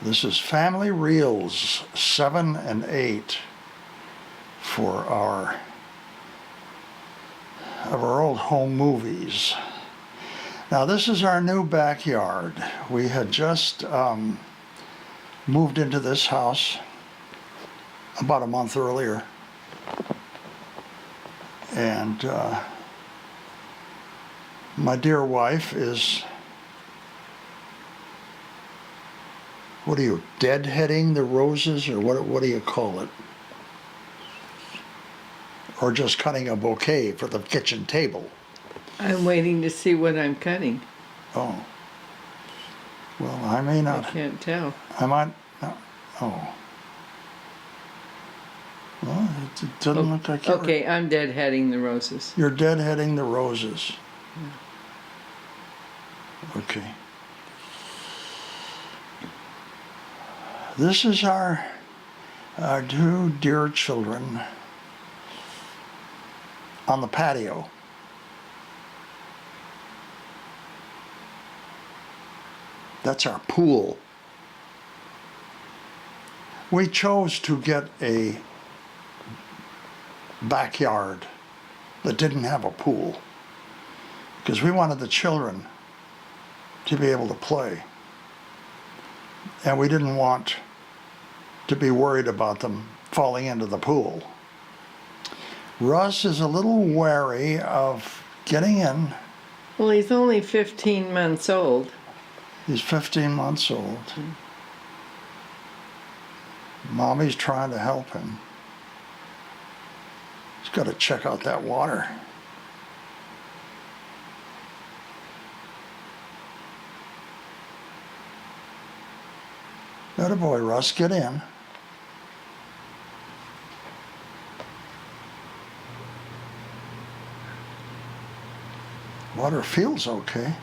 This is Family Reels 7 and 8 for our old home movies. Now this is our new backyard. We had just moved into this house about a month earlier, and my dear wife is, what are you, deadheading the roses, or what do you call it? Or just cutting a bouquet for the kitchen table? I'm waiting to see what I'm cutting. Oh. Well, I may not. I can't tell. I might not. Oh. Well, it doesn't look like you're... Okay, I'm deadheading the roses. You're deadheading the roses. Okay. This is our two dear children on the patio. That's our pool. We chose to get a backyard that didn't have a pool because we wanted the children to be able to play. And we didn't want to be worried about them falling into the pool. Russ is a little wary of getting in. Well, he's only 15 months old. He's 15 months old. Mommy's trying to help him. He's got to check out that water. Attaboy, Russ, get in. Water feels okay.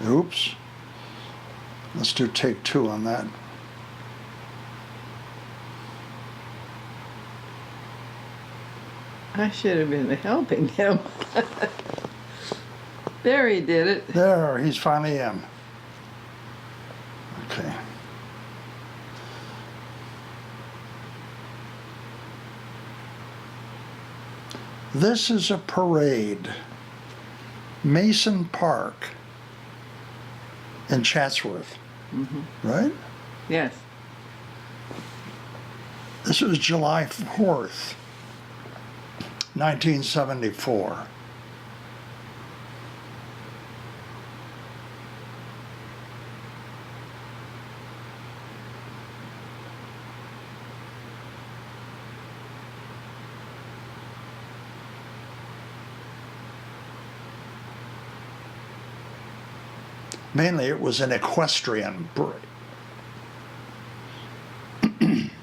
Oops. Let's do take 2 on that. I should have been helping him. There, he did it. There, he's finally in. Okay. This is a parade. Mason Park in Chatsworth, right? Yes. This was July 4th, 1974. Mainly it was an equestrian parade.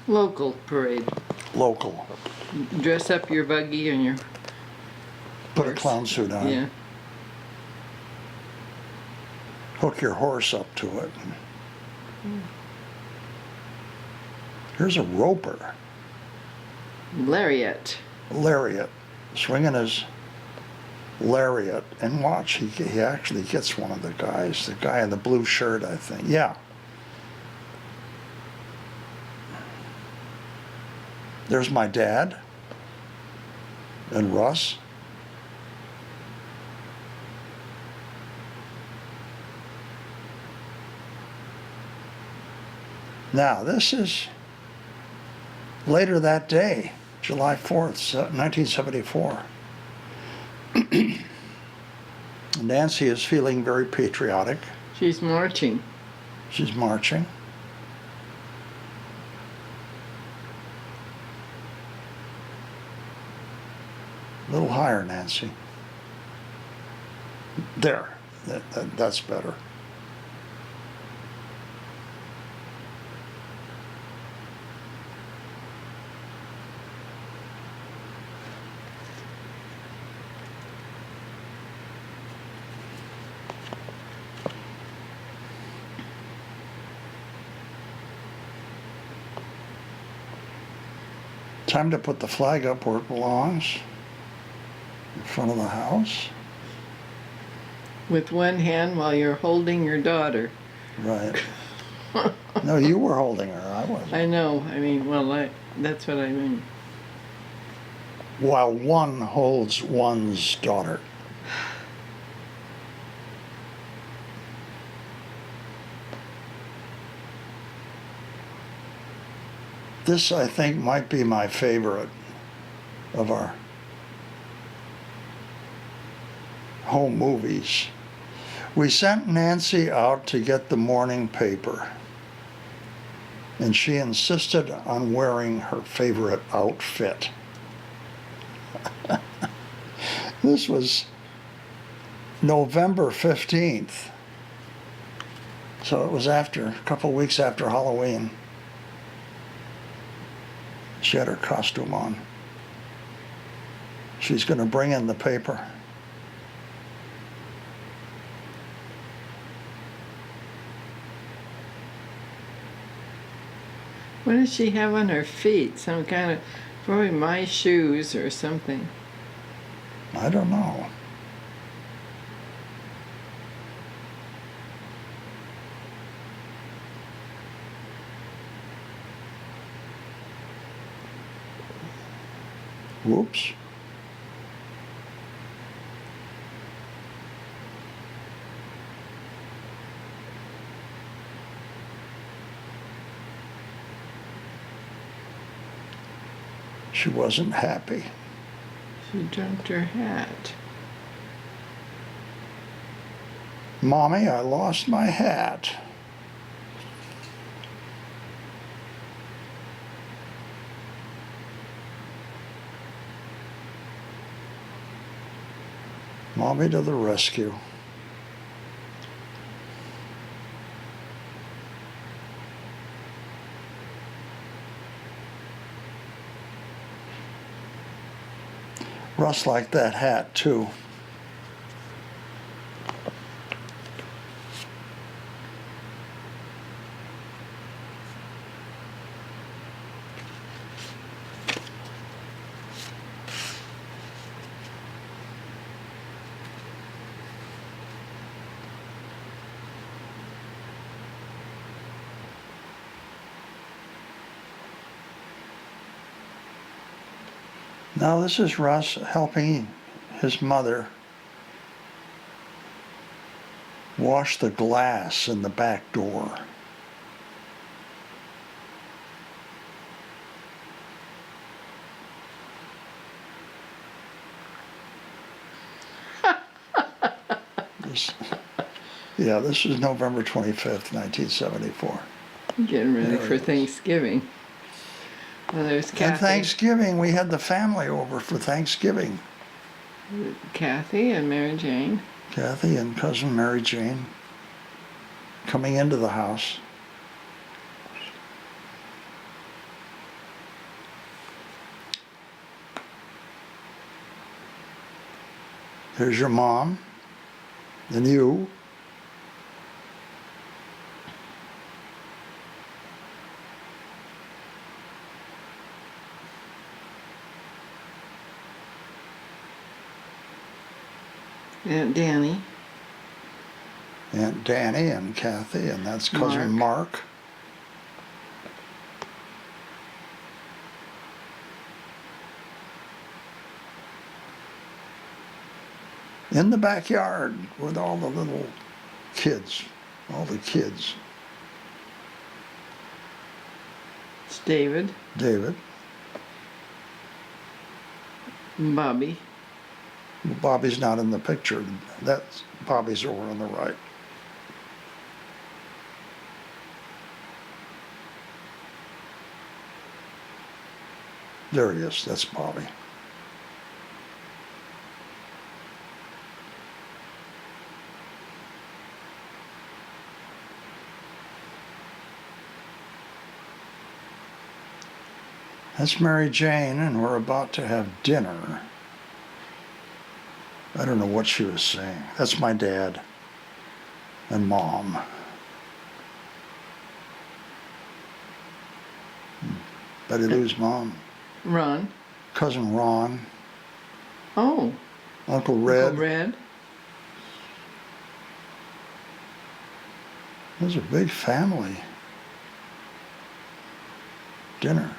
Local parade. Local. Dress up your buggy and your Put a horse. clown suit on. Yeah. Hook your horse up to it. Here's a roper. Lariat. Lariat. Swinging his lariat. And watch, he actually gets one of the guys. The guy in the blue shirt, I think. Yeah. There's my dad. And Russ. Now, this is later that day, July 4th, 1974. Nancy is feeling very patriotic. She's marching. She's marching. A little higher, Nancy. There. That's better. Time to put the flag up where it belongs, in front of the house. With one hand while you're holding your daughter. Right. No, you were holding her. I wasn't. I know. I mean, well, that's what I mean. While one holds one's daughter. This, I think, might be my favorite of our home movies. We sent Nancy out to get the morning paper, and she insisted on wearing her favorite outfit. This was November 15th, so it was a couple weeks after Halloween. She had her costume on. She's going to bring in the paper. What does she have on her feet? Some kind of, probably my shoes or something. I don't know. Whoops. She wasn't happy. She dropped her hat. Mommy, I lost my hat. Mommy to the rescue. Russ liked that hat too. Now this is Russ helping his mother wash the glass in the back door. This is November 25th, 1974. Getting ready There for it is. Thanksgiving. Well, there's And Kathy. Thanksgiving, we had the family over for Thanksgiving. Kathy and Mary Jane. Kathy and cousin Mary Jane coming into the house. Here's your mom and you. Aunt Danny. Aunt Danny and Kathy, and that's cousin Mark. In the backyard with all the little kids, all the kids. It's David. David. Bobby. Bobby's not in the picture. That's Bobby's over on the right. There he is. That's Bobby. That's Mary Jane, and we're about to have dinner. I don't know what she was saying. That's my dad and mom. Betty Lou's mom. Ron. cousin Ron, Oh, Uncle Red. Uncle Red. It was a big family dinner.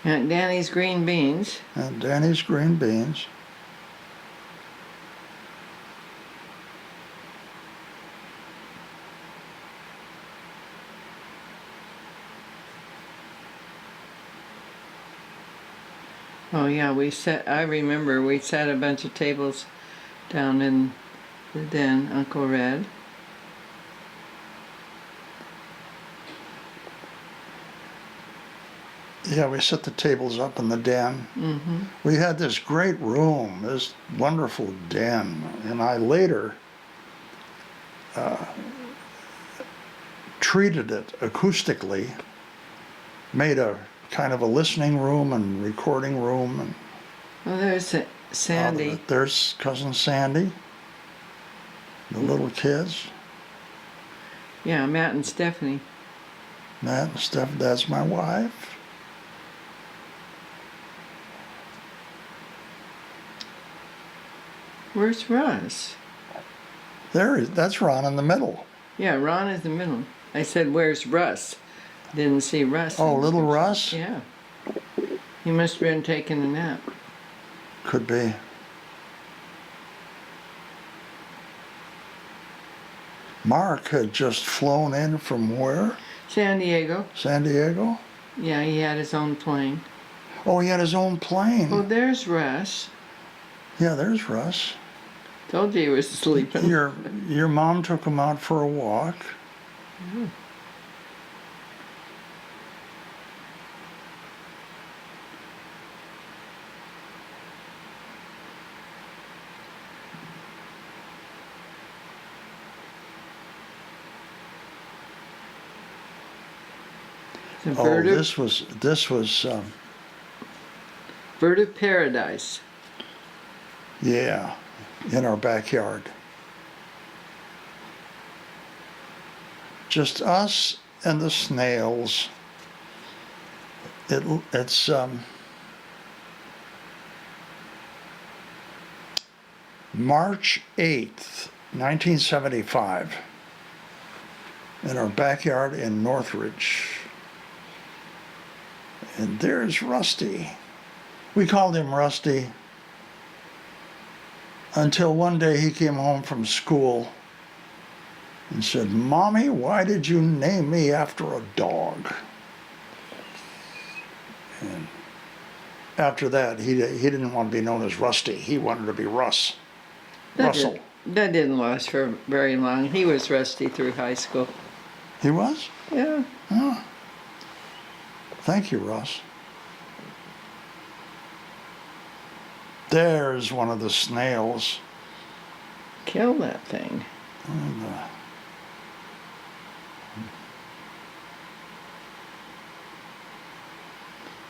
Aunt Danny's green beans. And Danny's green beans. Oh yeah, I remember we set a bunch of tables down in the den, Uncle Red. Yeah, we set the tables up in the den. Mm-hmm. We had this great room, this wonderful den, and I later treated it acoustically, made a kind of a listening room and recording room. And Oh, there's out of Sandy. it, there's cousin Sandy, the little kids, Yeah, Matt and Stephanie. Matt and Steph. That's my wife. Where's Russ? That's Ron in the middle. Yeah, Ron is the middle. I said, where's Russ? Didn't see Russ. Oh, little Russ? Yeah. He must have been taking a nap. Could be. Mark had just flown in from where? San Diego. San Diego? Yeah, he had his own plane. Oh, he had his own plane. Oh, there's Russ. Yeah, there's Russ. Told you he was sleeping. Your mom took him out for a walk. The Oh, bird of, this was bird of paradise. yeah, in our backyard. Just us and the snails. It's March 8th, 1975, in our backyard in Northridge. And there's Rusty. We called him Rusty until one day he came home from school and said, "Mommy, why did you name me after a dog?" And after that, he didn't want to be known as Rusty. He wanted to be Russ. Russell. That didn't last for very long. He was Rusty through high school. He was? Yeah. Oh. Thank you, Russ. There's one of the snails. Kill that thing. And,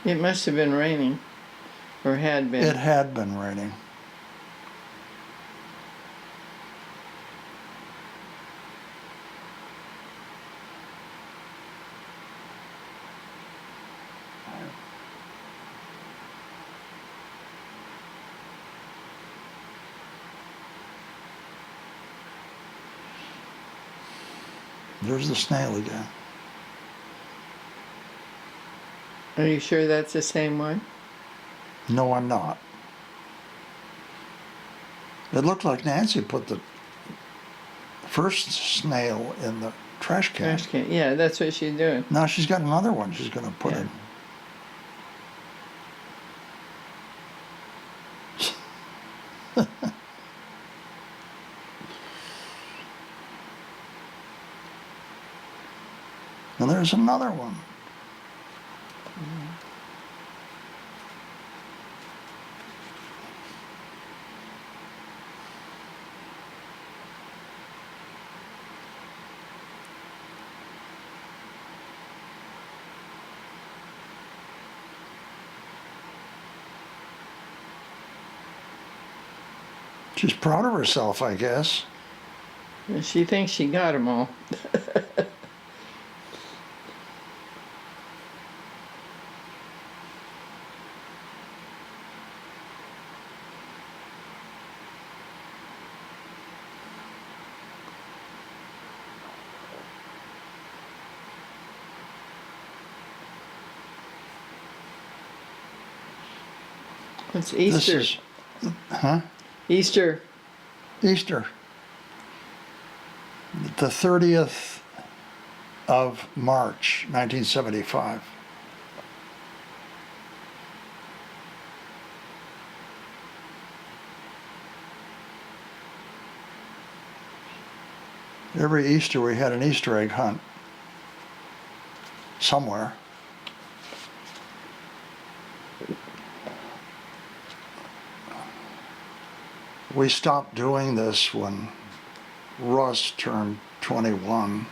It must have been raining. Or had been. it had been raining. There's the snail again. Are you sure that's the same one? No, I'm not. It looked like Nancy put the first snail in the trash can. Trash can. Yeah, that's what she's doing. Now she's got another one she's going to put Yeah. in. And there's another one. She's proud of herself, I guess. And she thinks she got them all. It's This Easter. is, huh? Easter. Easter. The 30th of March, 1975. Every Easter we had an Easter egg hunt somewhere. We stopped doing this when Russ turned 21.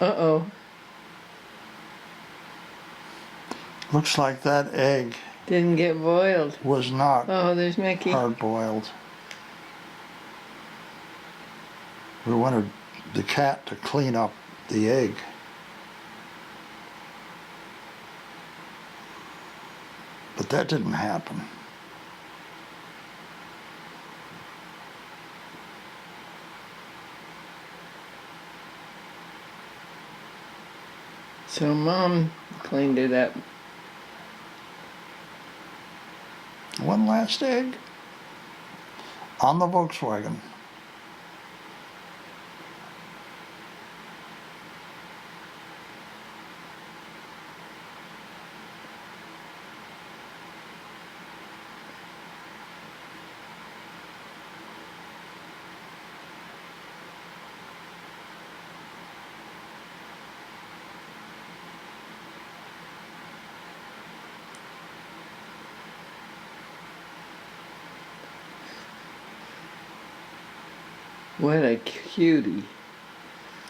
Uh-oh. Looks like that egg Didn't get boiled. was not Oh, there's Mickey. hard boiled. We wanted the cat to clean up the egg. But that didn't happen. So Mom cleaned it up. One last egg on the Volkswagen. What a cutie.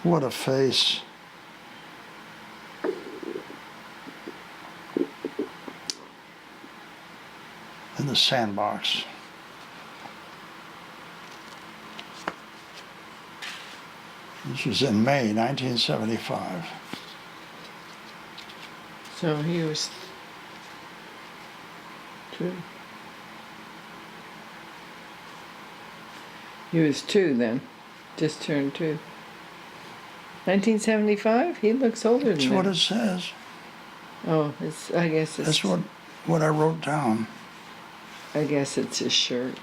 What a face. In the sandbox. This was in May 1975. So he was 2. He was 2 then. Just turned 2. 1975? He looks older That's than what that. it says. Oh, I guess it's. That's what I wrote down. I guess it's his shirt.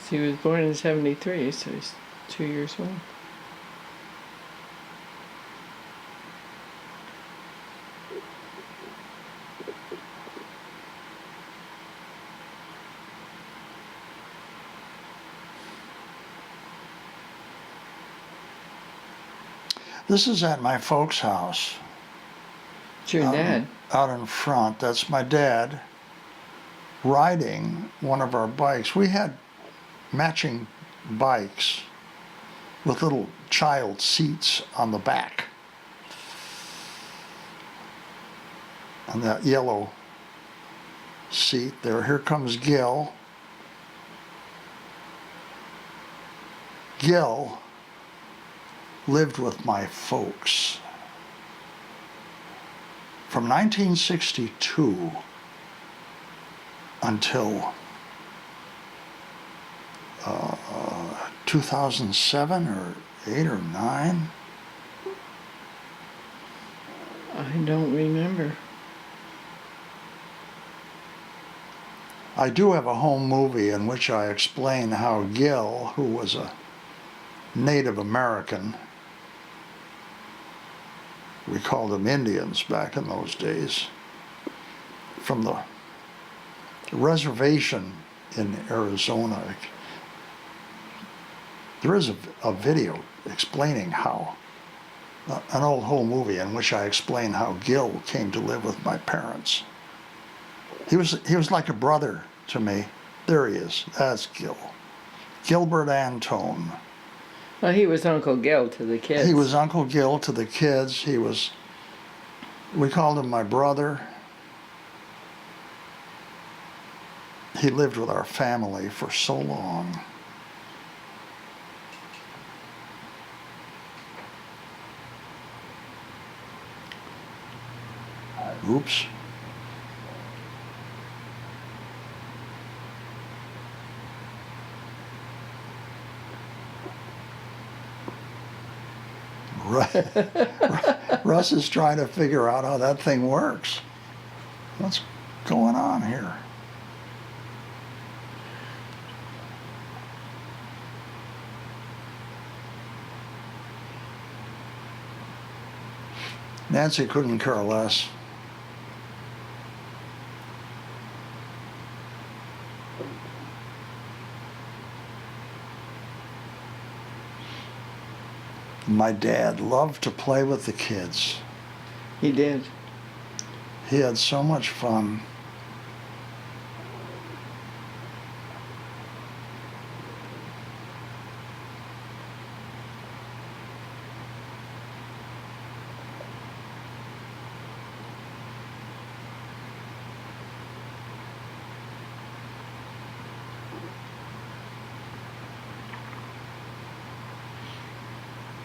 He was born in 73, so he's 2 years old. This is at my folks' house. It's your dad. Out in front. That's my dad riding one of our bikes. We had matching bikes with little child seats on the back. And that yellow seat there. Here comes Gil. Gil lived with my folks from 1962 until 2007 or 8 or 9. I don't remember. I do have a home movie in which I explain how Gil, who was a Native American, we called them Indians back in those days, from the reservation in Arizona. There is a video explaining how, an old whole movie in which I explain how Gil came to live with my parents. He was like a brother to me. There he is. That's Gil. Gilbert Antone. Well, he was Uncle Gil to the kids. He was Uncle Gil to the kids. We called him my brother. He lived with our family for so long. Oops. Russ is trying to figure out how that thing works. What's going on here? Nancy couldn't care less. My dad loved to play with the kids. He did. He had so much fun.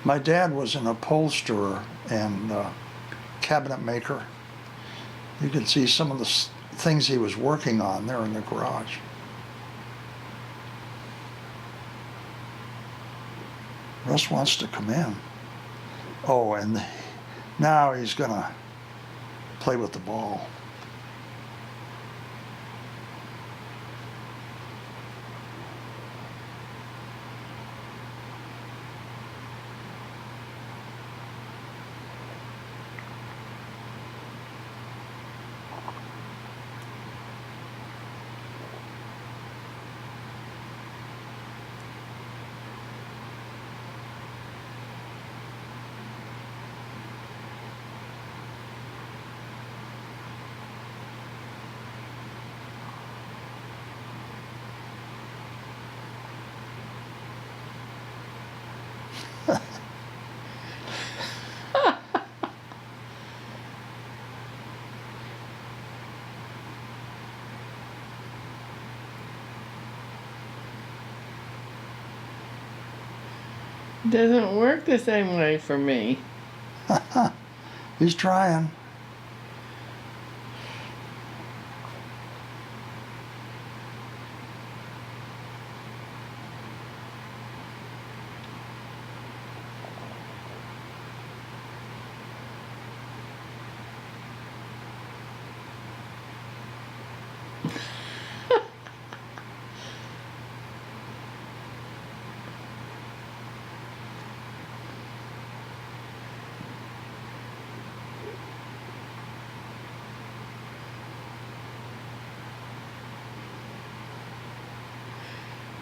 My dad was an upholsterer and cabinet maker. You can see some of the things he was working on there in the garage. Russ wants to come in. Oh, and now he's gonna play with the ball. Doesn't work the same way for me. He's trying.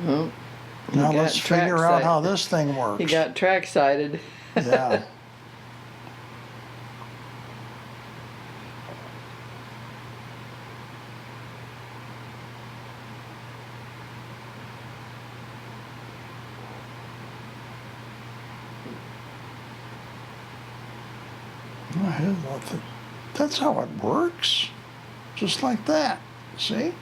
Well, Now got let's figure out how this thing works. he got track-sided. Yeah. That's how it works. Just like that. See?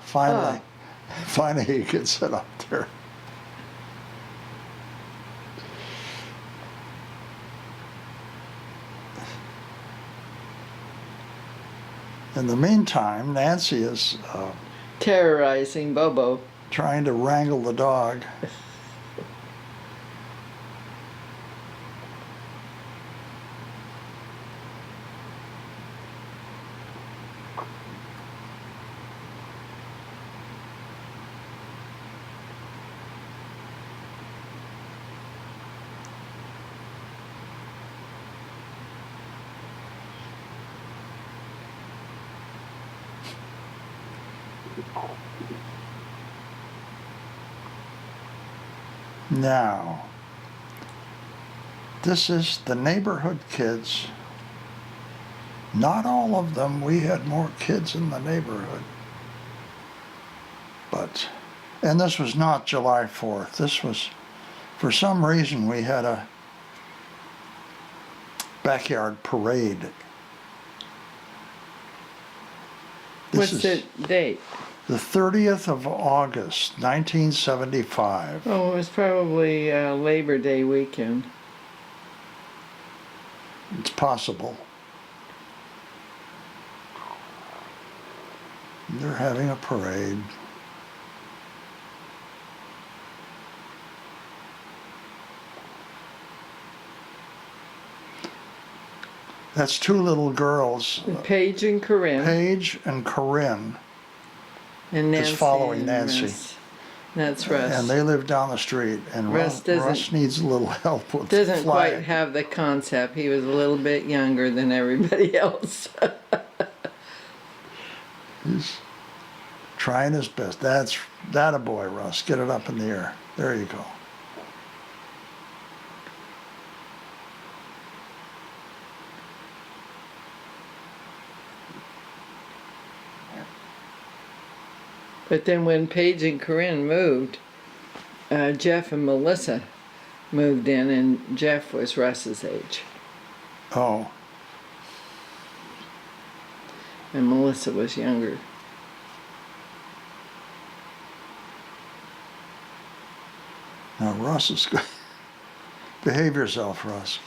Finally. Finally he can sit up there. In the meantime, Nancy is Terrorizing Bobo. trying to wrangle the dog. Now, this is the neighborhood kids. Not all of them. We had more kids in the neighborhood. But, and this was not July 4th. This was, for some reason, we had a backyard parade. This What's is the date? the 30th of August, 1975. Oh, it was probably Labor Day weekend. It's possible. They're having a parade. That's two little girls, Paige and Corinne. Paige and Corinne, And Nancy. is following and Nancy. Russ. That's Russ. and they live down the street. And Russ doesn't- Russ needs a little help with Doesn't the flag. quite have the concept. He was a little bit younger than everybody else. He's trying his best. That's that a boy, Russ. Get it up in the air. There you go. But then when Paige and Corinne moved, Jeff and Melissa moved in, and Jeff was Russ's age, Oh, and Melissa was younger. now Russ is good. Behave yourself, Russ.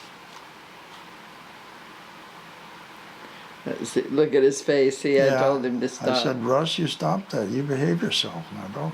Look at his face. See, I Yeah, told him to stop. I said, Russ, you stop that. You behave yourself. Now don't